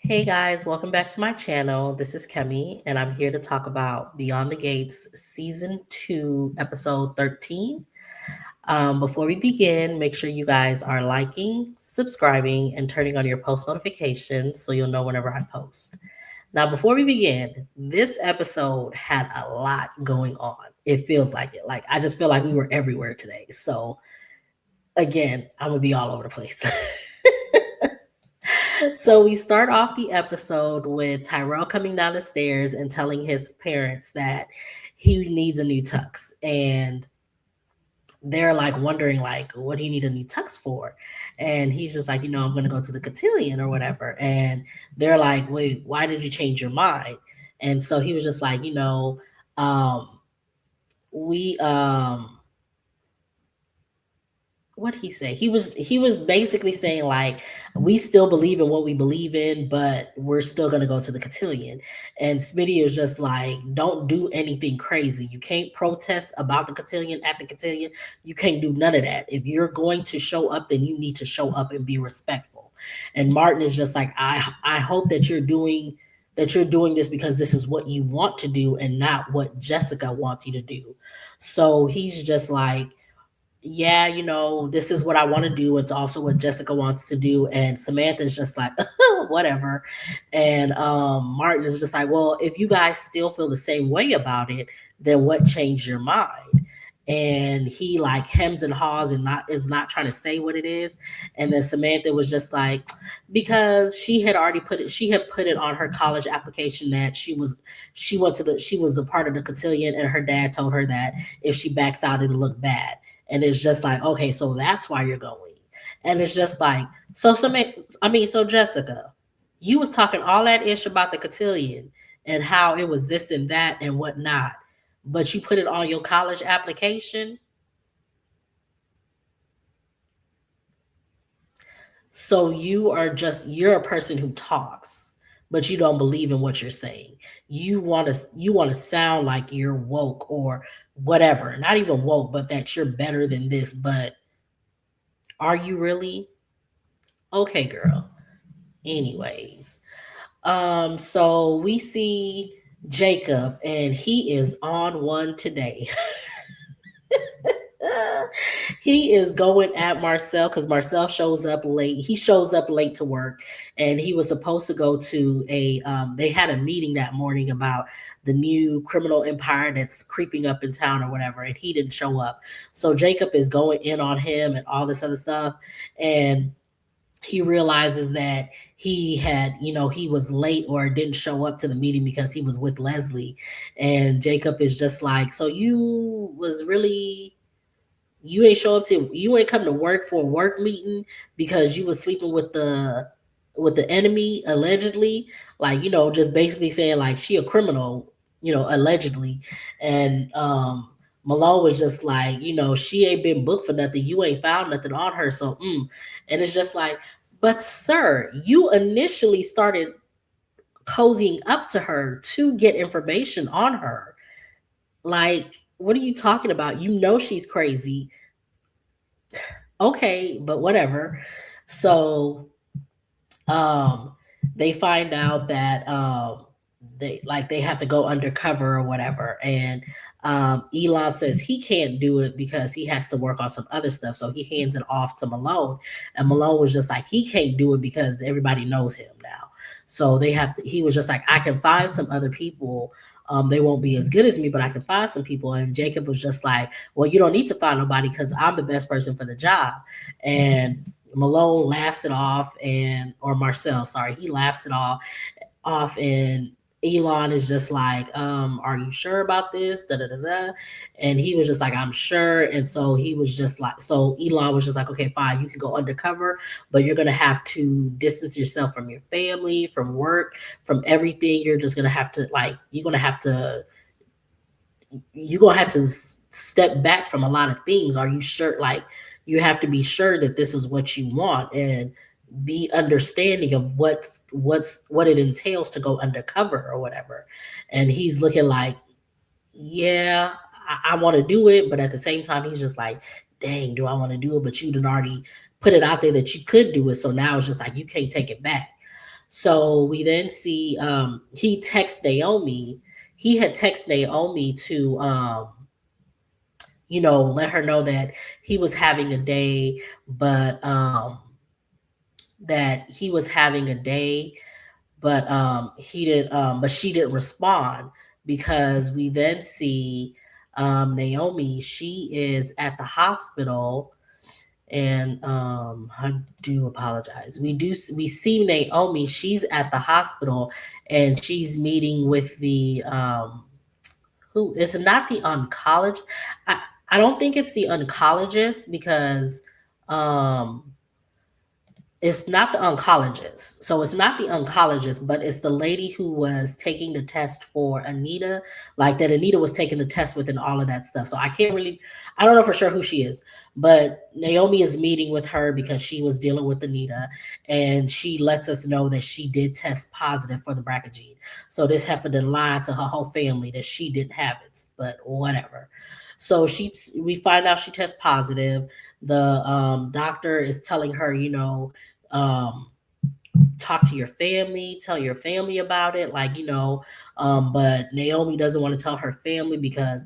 Hey guys, welcome back to my channel. This is Kemi, and I'm here to talk about Beyond the Gates Season 2, Episode 13. Before we begin, make sure you guys are liking, subscribing, and turning on your post notifications so you'll know whenever I post. Now, before we begin, this episode had a lot going on. It feels like it. Like, I just feel like we were everywhere today. So, again, I'm going to be all over the place. So we start off the episode with Tyrell coming down the stairs and telling his parents that he needs a new tux. And they're like wondering like what do you need a new tux for? And he's just like, I'm gonna go to the cotillion or whatever. And they're like, wait, why did you change your mind? And so he was just like, um, we what he say? He was basically saying like we still believe in what we believe in, but we're still gonna go to the cotillion. And Smitty is just like, don't do anything crazy. You can't protest about the cotillion at the cotillion. You can't do none of that. If you're going to show up, then you need to show up and be respectful. And Martin is just like, I hope that you're doing this because this is what you want to do and not what Jessica wants you to do. So he's just like, yeah, this is what I want to do. It's also what Jessica wants to do. And Samantha's just like, whatever. And Martin is just like, well, if you guys still feel the same way about it, then what changed your mind? And he like hems and haws and not trying to say what it is. And then Samantha was just like, because she had put it on her college application that she was a part of the cotillion, and her dad told her that if she backs out, it'll look bad. And it's just like, okay, so that's why you're going. And it's just like, so Jessica, you was talking all that ish about the cotillion and how it was this and that and whatnot, but you put it on your college application. So you're a person who talks, but you don't believe in what you're saying. You want to sound like you're woke or whatever. Not even woke, but that you're better than this, but are you really? Okay, girl. Anyways, so we see Jacob and he is on one today. He is going at Marcel because Marcel shows up late. He shows up late to work, and he was supposed to go to a. They had a meeting that morning about the new criminal empire that's creeping up in town or whatever, and he didn't show up. So Jacob is going in on him and all this other stuff, and he realizes that he was late or didn't show up to the meeting because he was with Leslie. And Jacob is just like, so you ain't come to work for a work meeting because you was sleeping with the enemy allegedly, like, just basically saying like she a criminal, allegedly. And Malone was just like, she ain't been booked for nothing, you ain't found nothing on her, so and it's just like, but sir, you initially started cozying up to her to get information on her. Like, what are you talking about? She's crazy. Okay, but whatever. So um they find out that they have to go undercover or whatever. And Elon says he can't do it because he has to work on some other stuff. So he hands it off to Malone. And Malone was just like, he can't do it because everybody knows him now. So he was just like, I can find some other people. They won't be as good as me, but I can find some people. And Jacob was just like, well, you don't need to find nobody because I'm the best person for the job. And Malone laughs it off, or Marcel, sorry, he laughs it off, and Elon is just like, are you sure about this? Da da da da. And he was just like, I'm sure. And so he was just like, so Elon was just like, okay, fine, you can go undercover, but you're gonna have to distance yourself from your family, from work, from everything. You're just gonna have to like, you're gonna have to step back from a lot of things. Are you sure? Like, you have to be sure that this is what you want and be understanding of what it entails to go undercover or whatever. And he's looking like, yeah, I want to do it, but at the same time, he's just like, dang, do I want to do it? But you did already put it out there that you could do it, so now it's just like you can't take it back. So we then see he texts Naomi. He had texted Naomi to let her know that he was having a day, but that he was having a day, but she didn't respond, because we then see Naomi, she is at the hospital. And I do apologize. We see Naomi, she's at the hospital, and she's meeting with the who is not the oncologist. I don't think it's the oncologist, because um it's not the oncologist. So it's not the oncologist, but it's the lady who was taking the test for Anita, like that Anita was taking the test with and all of that stuff. So I don't know for sure who she is, but Naomi is meeting with her because she was dealing with Anita, and she lets us know that she did test positive for the BRCA gene. So this heifer done lied to her whole family that she didn't have it, but whatever. So we find out she tests positive. The doctor is telling her, um, talk to your family, tell your family about it, but Naomi doesn't want to tell her family because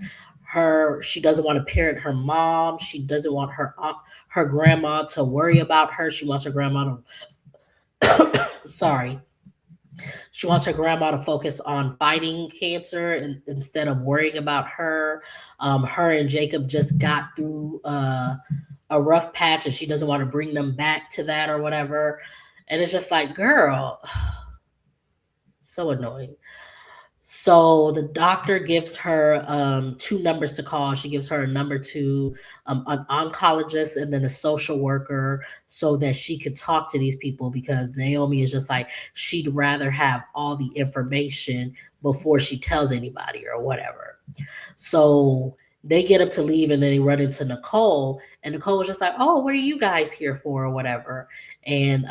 she doesn't want to parent her mom. She doesn't want her grandma to worry about her. She wants her grandma to sorry. She wants her grandma to focus on fighting cancer, instead of worrying about her. Her and Jacob just got through a rough patch, and she doesn't want to bring them back to that or whatever. And it's just like, girl, so annoying. So the doctor gives her two numbers to call. She gives her a number to an oncologist and then a social worker, so that she could talk to these people, because Naomi is just like, she'd rather have all the information before she tells anybody or whatever. So they get up to leave, and then they run into Nicole, and Nicole was just like, "Oh, what are you guys here for?" or whatever. And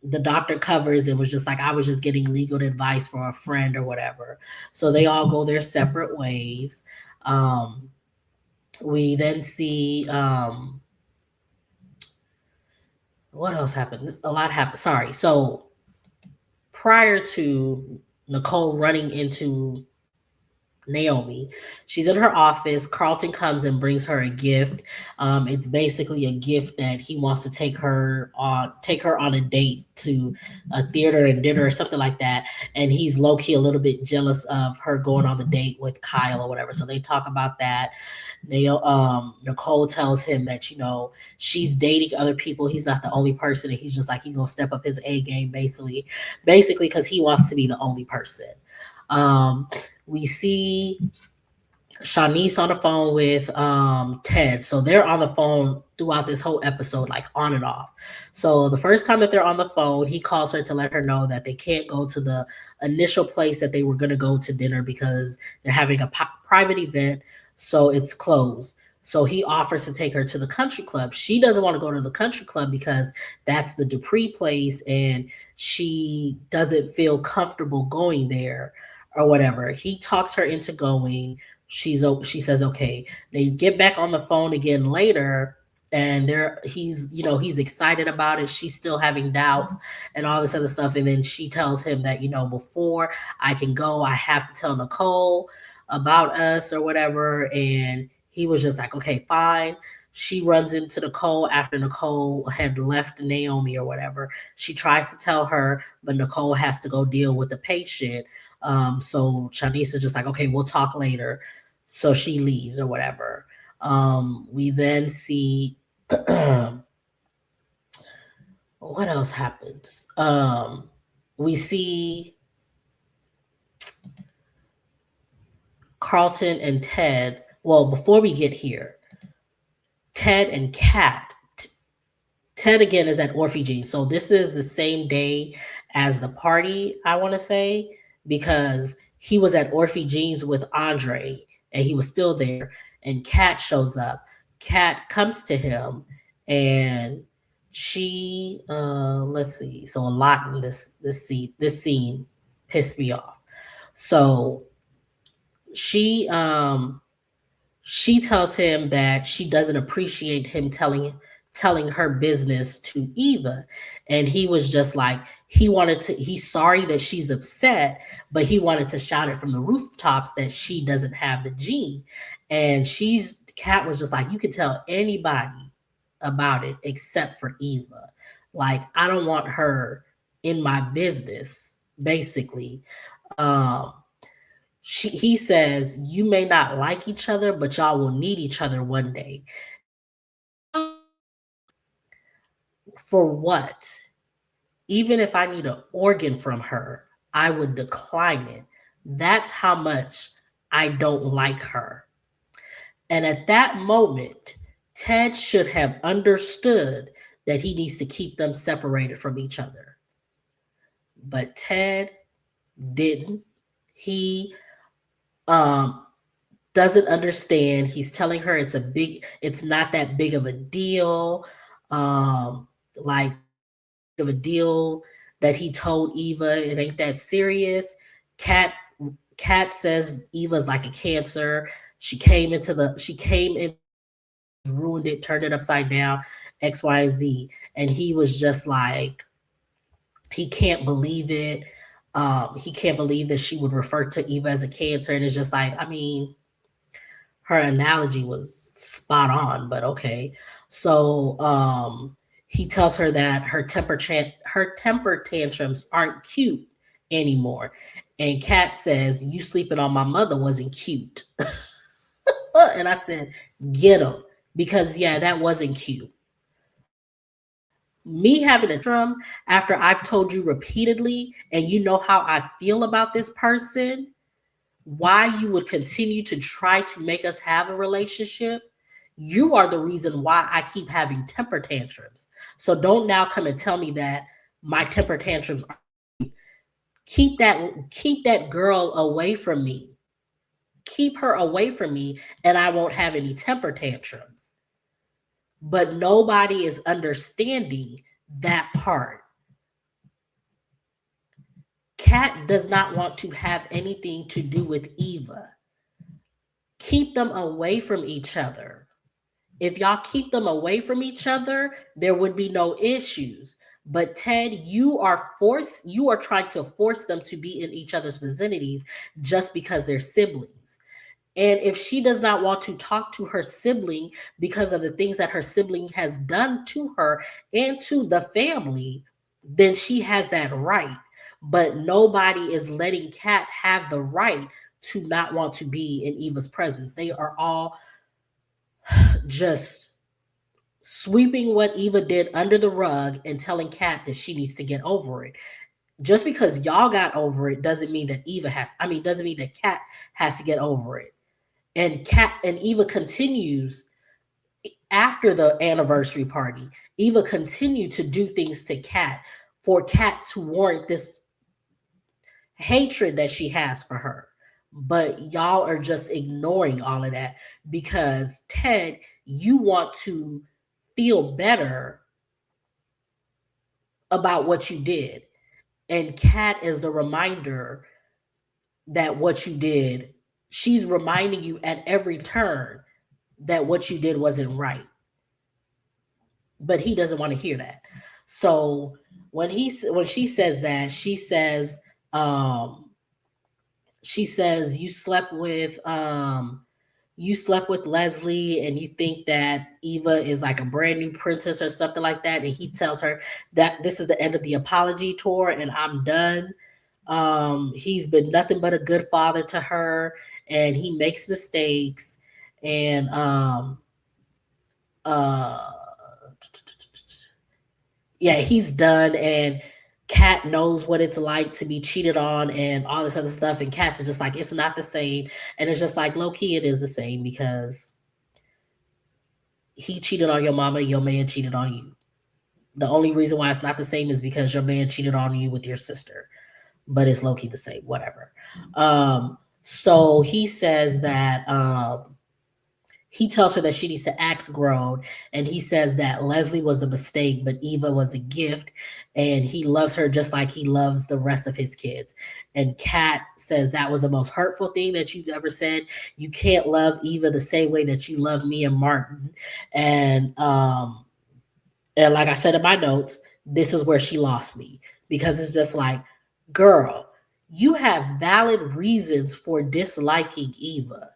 the doctor covers and was just like, "I was just getting legal advice for a friend or whatever." So they all go their separate ways. Um, we then see what else happened? A lot happened. Sorry. So prior to Nicole running into Naomi. She's in her office. Carlton comes and brings her a gift. It's basically a gift that he wants to take her on a date to a theater and dinner or something like that. And he's low key a little bit jealous of her going on the date with Kyle or whatever. So they talk about that. Nicole tells him that she's dating other people. He's not the only person, and he's just like, he's gonna step up his A game, basically because he wants to be the only person. Um, we see Shanice on the phone with Ted. So they're on the phone throughout this whole episode, like on and off. So the first time that they're on the phone, he calls her to let her know that they can't go to the initial place that they were going to go to dinner because they're having a private event. So it's closed. So he offers to take her to the country club. She doesn't want to go to the country club because that's the Dupree place, and she doesn't feel comfortable going there or whatever. He talks her into going. She says okay. They get back on the phone again later, and he's excited about it. She's still having doubts and all this other stuff. And then she tells him that before I can go, I have to tell Nicole about us or whatever. And he was just like, okay, fine. She runs into Nicole after Nicole had left Naomi or whatever. She tries to tell her, but Nicole has to go deal with the patient. So Shanice is just like, okay, we'll talk later. So she leaves or whatever. We then see what else happens? We see Carlton and Ted. Well, before we get here, Ted and Kat. Ted again is at Orphy. So this is the same day as the party, I want to say, because he was at Orphy with Andre and he was still there. And Kat shows up. Kat comes to him, and she let's see. So a lot in this scene pissed me off. So she she tells him that she doesn't appreciate him telling her business to Eva. And he was just like, he's sorry that she's upset, but he wanted to shout it from the rooftops that she doesn't have the gene. And Kat was just like, you can tell anybody about it except for Eva. Like, I don't want her in my business, basically. Um, he says, you may not like each other, but y'all will need each other one day. For what? Even if I need an organ from her, I would decline it. That's how much I don't like her. And at that moment, Ted should have understood that he needs to keep them separated from each other. But Ted didn't. He um doesn't understand. He's telling her it's not that big of a deal. Like of a deal that he told Eva, it ain't that serious. Kat Kat says Eva's like a cancer. She came in, ruined it, turned it upside down, X, Y, and Z. And he was just like, he can't believe it. He can't believe that she would refer to Eva as a cancer. And it's just like, I mean, her analogy was spot on, but okay. So he tells her that her temper tantrums aren't cute anymore. And Kat says, you sleeping on my mother wasn't cute. And I said, get him. Because yeah, that wasn't cute. Me having a tantrum after I've told you repeatedly and you know how I feel about this person, why you would continue to try to make us have a relationship, you are the reason why I keep having temper tantrums. So don't now come and tell me that my temper tantrums are, keep that girl away from me. Keep her away from me and I won't have any temper tantrums. But nobody is understanding that part. Kat does not want to have anything to do with Eva. Keep them away from each other. If y'all keep them away from each other, there would be no issues. But Ted, you are trying to force them to be in each other's vicinities just because they're siblings. And if she does not want to talk to her sibling because of the things that her sibling has done to her and to the family, then she has that right. But nobody is letting Kat have the right to not want to be in Eva's presence. They are all just sweeping what Eva did under the rug and telling Kat that she needs to get over it. Just because y'all got over it doesn't mean that doesn't mean that Kat has to get over it. And Eva continues after the anniversary party. Eva continued to do things to Kat for Kat to warrant this hatred that she has for her. But y'all are just ignoring all of that because Ted, you want to feel better about what you did. And Kat is the reminder that what you did, she's reminding you at every turn that what you did wasn't right. But he doesn't want to hear that. So when she says that, she says you slept with Leslie and you think that Eva is like a brand new princess or something like that. And he tells her that this is the end of the apology tour and I'm done. He's been nothing but a good father to her and he makes mistakes. And uh yeah, he's done. And Kat knows what it's like to be cheated on and all this other stuff. And Kat's just like, it's not the same. And it's just like, low key, it is the same because he cheated on your mama, your man cheated on you. The only reason why it's not the same is because your man cheated on you with your sister. But it's low key the same, whatever. So he says that he tells her that she needs to act grown. And he says that Leslie was a mistake, but Eva was a gift. And he loves her just like he loves the rest of his kids. And Kat says that was the most hurtful thing that you've ever said. You can't love Eva the same way that you love me and Martin. And And like I said in my notes, this is where she lost me because it's just like, girl, you have valid reasons for disliking Eva.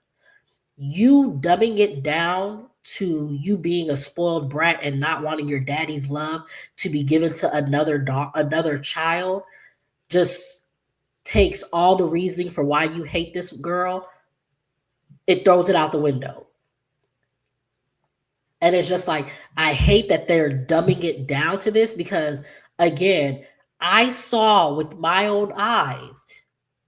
You dumbing it down to you being a spoiled brat and not wanting your daddy's love to be given to another child just takes all the reasoning for why you hate this girl, it throws it out the window. And it's just like, I hate that they're dumbing it down to this because, again, I saw with my own eyes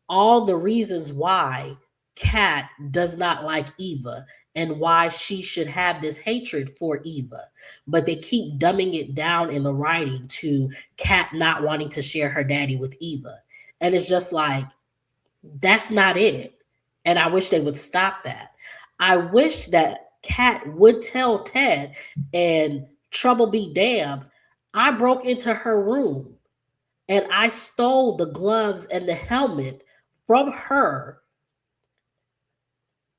all the reasons why Kat does not like Eva and why she should have this hatred for Eva. But they keep dumbing it down in the writing to Kat not wanting to share her daddy with Eva. And it's just like, that's not it. And I wish they would stop that. I wish that Kat would tell Ted, and trouble be damned, I broke into her room and I stole the gloves and the helmet from her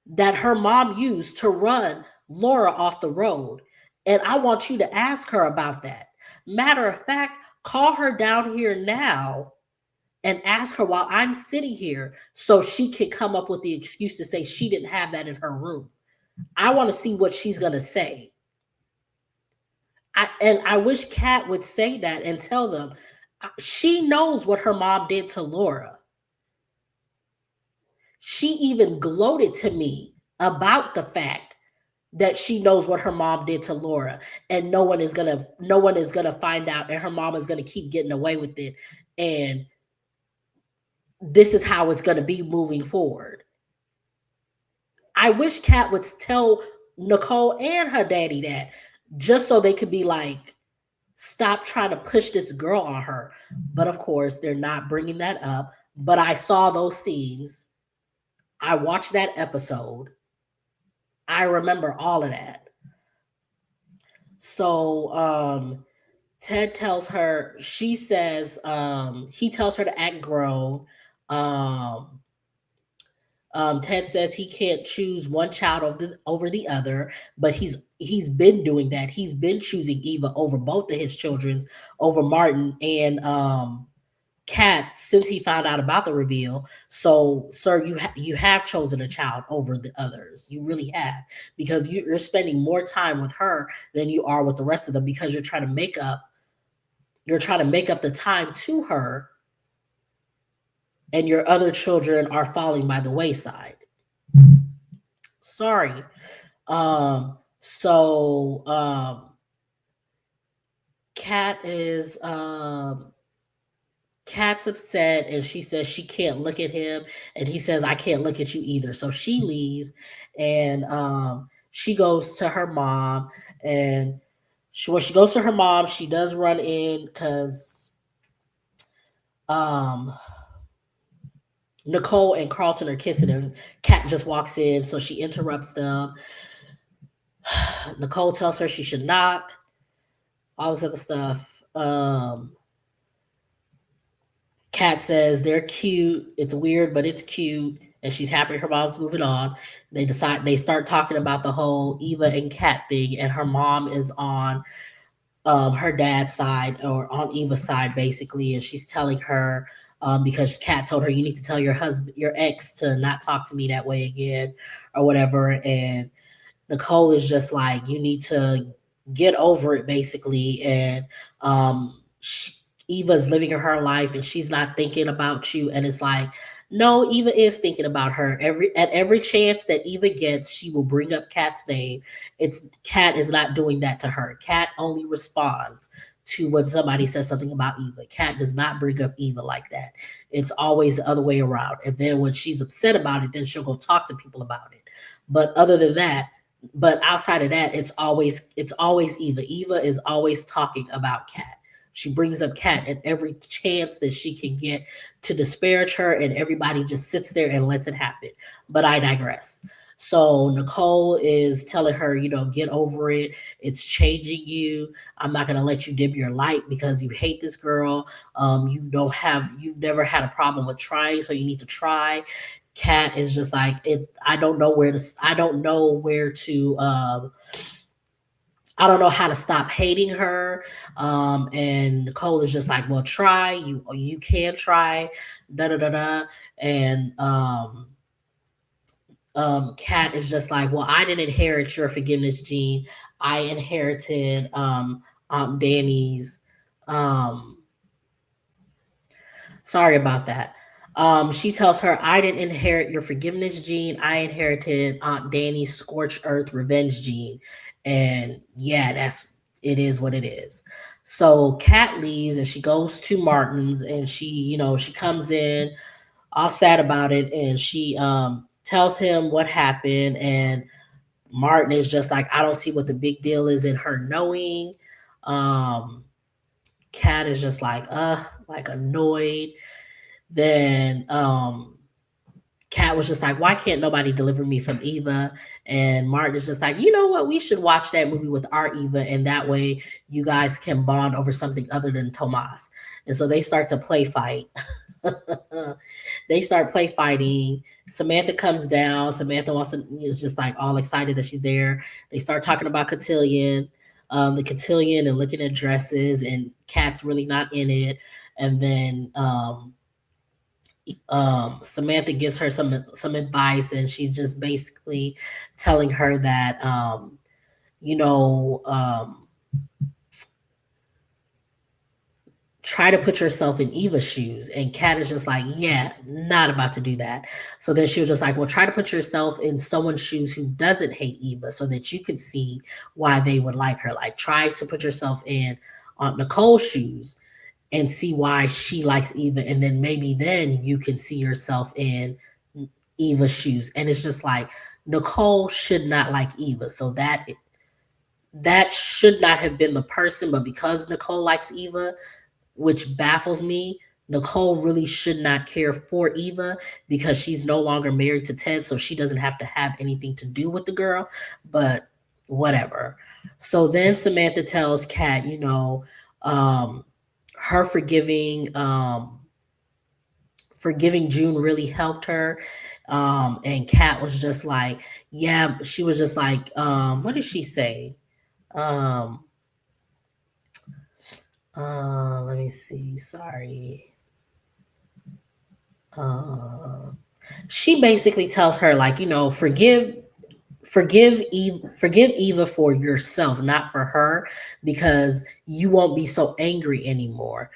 that her mom used to run Laura off the road. And I want you to ask her about that. Matter of fact, call her down here now and ask her while I'm sitting here so she can come up with the excuse to say she didn't have that in her room. I want to see what she's going to say. I wish Kat would say that and tell them she knows what her mom did to Laura. She even gloated to me about the fact that she knows what her mom did to Laura, and no one is gonna find out, and her mom is gonna keep getting away with it, and this is how it's gonna be moving forward. I wish Kat would tell Nicole and her daddy that, just so they could be like, stop trying to push this girl on her. But of course, they're not bringing that up. But I saw those scenes. I watched that episode. I remember all of that. So Ted tells her, she says, he tells her to act grown. Um, Ted says he can't choose one child over the other, but he's been doing that. He's been choosing Eva over both of his children, over Martin and Kat, since he found out about the reveal. So, sir, you have chosen a child over the others. You really have, because you're spending more time with her than you are with the rest of them, because you're trying to make up the time to her, and your other children are falling by the wayside. Sorry. So Kat is Kat's upset, and she says she can't look at him, and he says I can't look at you either. So she leaves, and she goes to her mom, and when she goes to her mom, she does run in because um Nicole and Carlton are kissing, and Kat just walks in, so she interrupts them. Nicole tells her she should knock, all this other stuff. Kat says they're cute. It's weird, but it's cute. And she's happy her mom's moving on. They start talking about the whole Eva and Kat thing, and her mom is on her dad's side, or on Eva's side, basically. And she's telling her, because Kat told her, you need to tell your ex to not talk to me that way again, or whatever. And Nicole is just like, you need to get over it, basically. And Eva's living her life, and she's not thinking about you. And it's like, no, Eva is thinking about her. At every chance that Eva gets, she will bring up Kat's name. It's Kat is not doing that to her. Kat only responds to when somebody says something about Eva. Kat does not bring up Eva like that. It's always the other way around. And then when she's upset about it, then she'll go talk to people about it. But other than that, but outside of that, it's always Eva. Eva is always talking about Kat. She brings up Kat at every chance that she can get to disparage her, and everybody just sits there and lets it happen. But I digress. So Nicole is telling her, get over it. It's changing you. I'm not going to let you dim your light because you hate this girl. You've never had a problem with trying, so you need to try. Kat is just like, I don't know where to I don't know how to stop hating her. And Nicole is just like, well, try. You can try. Da da da da. And Kat is just like, well, I didn't inherit your forgiveness gene. I inherited Aunt Danny's. Um, Sorry about that. She tells her, I didn't inherit your forgiveness gene. I inherited Aunt Danny's scorched earth revenge gene. And yeah, it is what it is. So Kat leaves and she goes to Martin's and she comes in all sad about it and she tells him what happened. And Martin is just like, I don't see what the big deal is in her knowing. Um, Kat is just like annoyed. Then Kat was just like, why can't nobody deliver me from Eva? And Martin is just like, you know what? We should watch that movie with our Eva, and that way you guys can bond over something other than Tomas. And so they start to play fight. They start play fighting. Samantha comes down. Samantha is just like all excited that she's there. They start talking about Cotillion, the Cotillion, and looking at dresses, and Kat's really not in it. And then Samantha gives her some advice, and she's just basically telling her that you know um, try to put yourself in Eva's shoes. And Kat is just like, yeah, not about to do that. So then she was just like, well, try to put yourself in someone's shoes who doesn't hate Eva so that you can see why they would like her. Like, try to put yourself in Nicole's shoes and see why she likes Eva. And then maybe then you can see yourself in Eva's shoes. And it's just like, Nicole should not like Eva. So that should not have been the person. But because Nicole likes Eva, which baffles me, Nicole really should not care for Eva because she's no longer married to Ted, so she doesn't have to have anything to do with the girl, but whatever. So then Samantha tells Kat, um, her forgiving June really helped her. And Kat was just like, yeah, she was just like, what did she say? Um, Let me see. Sorry. Uh, she basically tells her like, forgive Eva for yourself, not for her, because you won't be so angry anymore.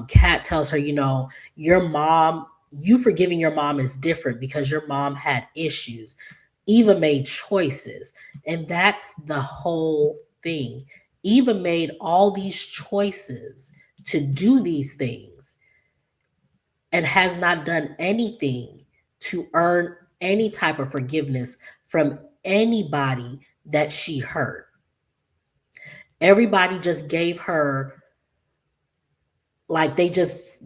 Kat tells her, your mom, you forgiving your mom is different because your mom had issues. Eva made choices, and that's the whole thing. Eva made all these choices to do these things and has not done anything to earn any type of forgiveness from anybody that she hurt. Everybody just gave her, like, they just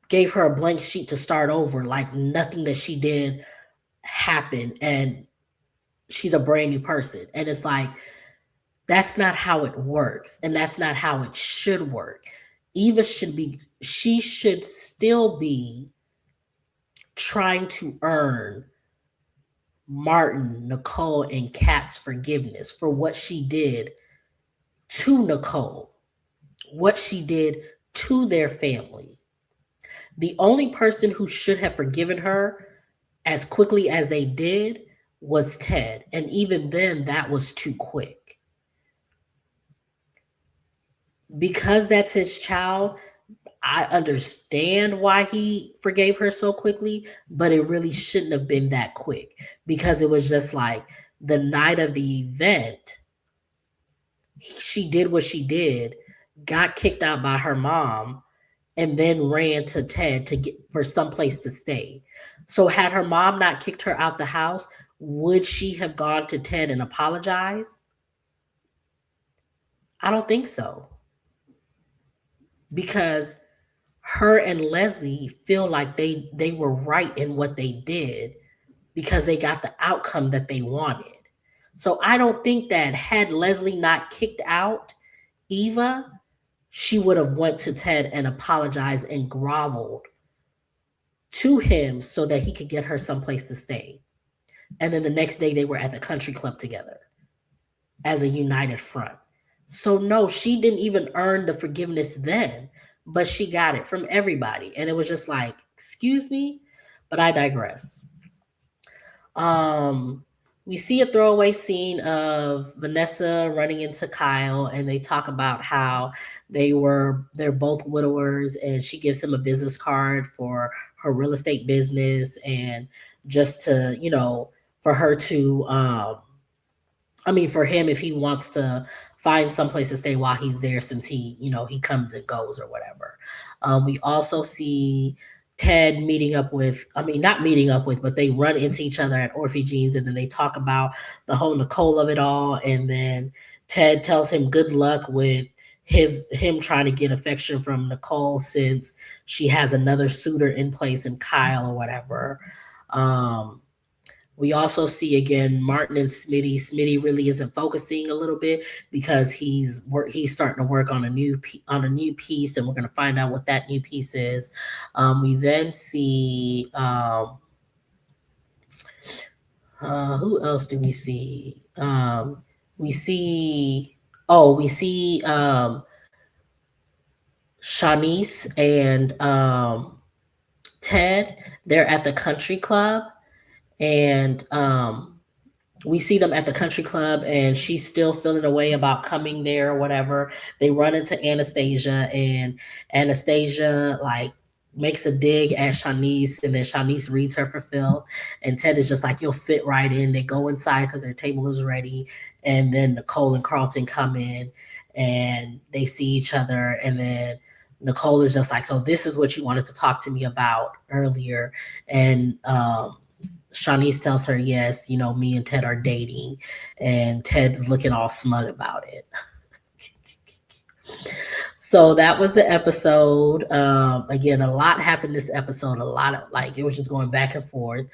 gave her a blank sheet to start over, like nothing that she did happened, and she's a brand new person. And it's like, that's not how it works, and that's not how it should work. She should still be trying to earn Martin, Nicole, and Kat's forgiveness for what she did to Nicole, what she did to their family. The only person who should have forgiven her as quickly as they did was Ted. And even then, that was too quick. Because that's his child, I understand why he forgave her so quickly, but it really shouldn't have been that quick because it was just like the night of the event, she did what she did, got kicked out by her mom, and then ran to Ted to get for some place to stay. So had her mom not kicked her out the house, would she have gone to Ted and apologized? I don't think so. Because her and Leslie feel like they were right in what they did because they got the outcome that they wanted. So I don't think that had Leslie not kicked out Eva, she would have went to Ted and apologized and groveled to him so that he could get her someplace to stay. And then the next day they were at the country club together. as a united front. So no, she didn't even earn the forgiveness then, but she got it from everybody. And it was just like, excuse me, but I digress. Um, we see a throwaway scene of Vanessa running into Kyle, and they talk about how they're both widowers, and she gives him a business card for her real estate business, and just to, for her to for him, if he wants to find some place to stay while he's there, since he comes and goes or whatever. We also see Ted meeting up with, not meeting up with, but they run into each other at Orphe Jeans, and then they talk about the whole Nicole of it all. And then Ted tells him good luck with him trying to get affection from Nicole, since she has another suitor in place in Kyle or whatever. Um, we also see again Martin and Smitty. Smitty really isn't focusing a little bit because he's starting to work on a new piece, and we're going to find out what that new piece is. We then see who else do we see? We see Shanice and Ted. They're at the country club, and we see them at the country club, and she's still feeling a way about coming there or whatever. They run into Anastasia, and Anastasia like makes a dig at Shanice, and then Shanice reads her for Phil, and Ted is just like, you'll fit right in. They go inside because their table is ready, and then Nicole and Carlton come in, and they see each other, and then Nicole is just like, so this is what you wanted to talk to me about earlier. And Shanice tells her, yes, me and Ted are dating. And Ted's looking all smug about it. So that was the episode. Again, a lot happened this episode. A lot of, it was just going back and forth.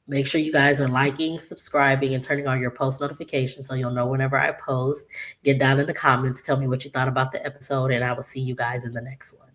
Make sure you guys are liking, subscribing, and turning on your post notifications so you'll know whenever I post. Get down in the comments. Tell me what you thought about the episode, and I will see you guys in the next one.